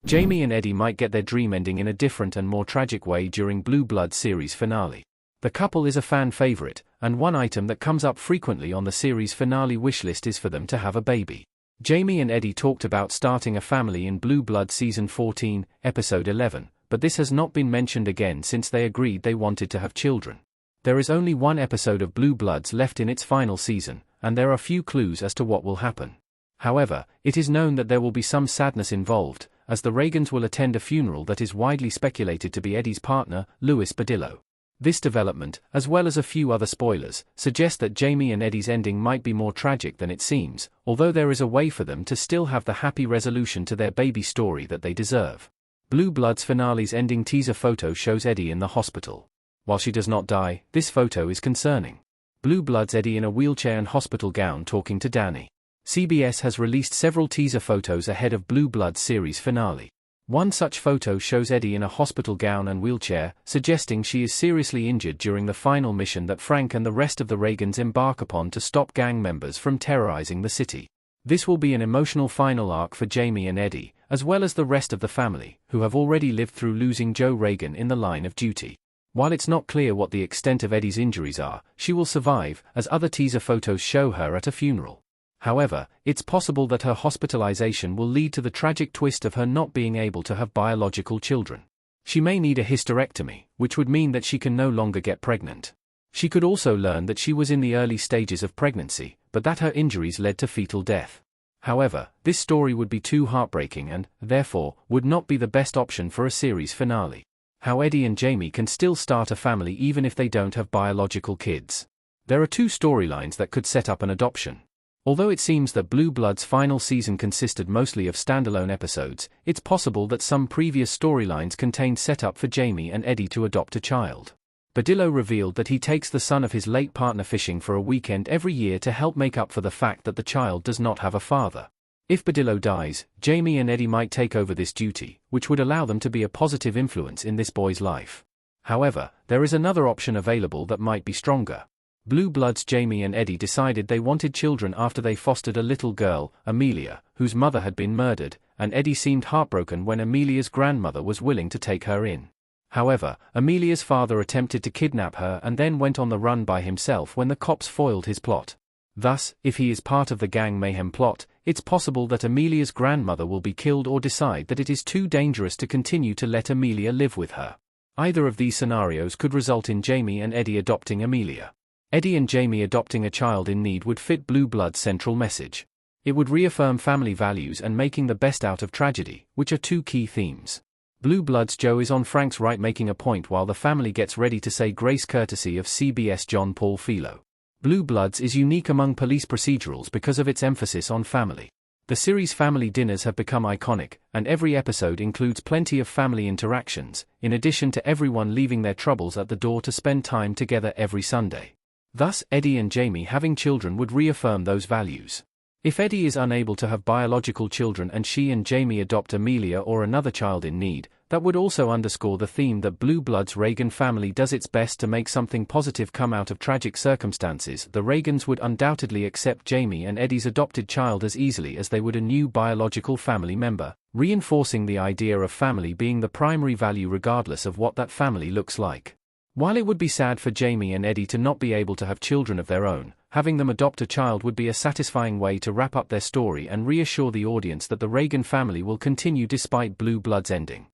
Jamie and Eddie might get their dream ending in a different and more tragic way during Blue Bloods series finale. The couple is a fan favorite, and one item that comes up frequently on the series finale wishlist is for them to have a baby. Jamie and Eddie talked about starting a family in Blue Bloods Season 14, Episode 11, but this has not been mentioned again since they agreed they wanted to have children. There is only one episode of Blue Bloods left in its final season, and there are few clues as to what will happen. However, it is known that there will be some sadness involved, as the Reagans will attend a funeral that is widely speculated to be Eddie's partner, Louis Badillo. This development, as well as a few other spoilers, suggest that Jamie and Eddie's ending might be more tragic than it seems, although there is a way for them to still have the happy resolution to their baby story that they deserve. Blue Bloods finale's ending teaser photo shows Eddie in the hospital. While she does not die, this photo is concerning. Blue Bloods Eddie in a wheelchair and hospital gown talking to Danny. CBS has released several teaser photos ahead of Blue Bloods series finale. One such photo shows Eddie in a hospital gown and wheelchair, suggesting she is seriously injured during the final mission that Frank and the rest of the Reagans embark upon to stop gang members from terrorizing the city. This will be an emotional final arc for Jamie and Eddie, as well as the rest of the family, who have already lived through losing Joe Reagan in the line of duty. While it's not clear what the extent of Eddie's injuries are, she will survive, as other teaser photos show her at a funeral. However, it's possible that her hospitalization will lead to the tragic twist of her not being able to have biological children. She may need a hysterectomy, which would mean that she can no longer get pregnant. She could also learn that she was in the early stages of pregnancy, but that her injuries led to fetal death. However, this story would be too heartbreaking and, therefore, would not be the best option for a series finale. How Eddie and Jamie can still start a family even if they don't have biological kids. There are two storylines that could set up an adoption. Although it seems that Blue Bloods' final season consisted mostly of standalone episodes, it's possible that some previous storylines contained setup for Jamie and Eddie to adopt a child. Badillo revealed that he takes the son of his late partner fishing for a weekend every year to help make up for the fact that the child does not have a father. If Badillo dies, Jamie and Eddie might take over this duty, which would allow them to be a positive influence in this boy's life. However, there is another option available that might be stronger. Blue Bloods Jamie and Eddie decided they wanted children after they fostered a little girl, Amelia, whose mother had been murdered, and Eddie seemed heartbroken when Amelia's grandmother was willing to take her in. However, Amelia's father attempted to kidnap her and then went on the run by himself when the cops foiled his plot. Thus, if he is part of the gang mayhem plot, it's possible that Amelia's grandmother will be killed or decide that it is too dangerous to continue to let Amelia live with her. Either of these scenarios could result in Jamie and Eddie adopting Amelia. Eddie and Jamie adopting a child in need would fit Blue Blood's central message. It would reaffirm family values and making the best out of tragedy, which are two key themes. Blue Blood's Joe is on Frank's right making a point while the family gets ready to say grace courtesy of CBS John Paul Philo. Blue Bloods is unique among police procedurals because of its emphasis on family. The series' family dinners have become iconic, and every episode includes plenty of family interactions, in addition to everyone leaving their troubles at the door to spend time together every Sunday. Thus, Eddie and Jamie having children would reaffirm those values. If Eddie is unable to have biological children and she and Jamie adopt Amelia or another child in need, that would also underscore the theme that Blue Blood's Reagan family does its best to make something positive come out of tragic circumstances. The Reagans would undoubtedly accept Jamie and Eddie's adopted child as easily as they would a new biological family member, reinforcing the idea of family being the primary value regardless of what that family looks like. While it would be sad for Jamie and Eddie to not be able to have children of their own, having them adopt a child would be a satisfying way to wrap up their story and reassure the audience that the Reagan family will continue despite Blue Blood's ending.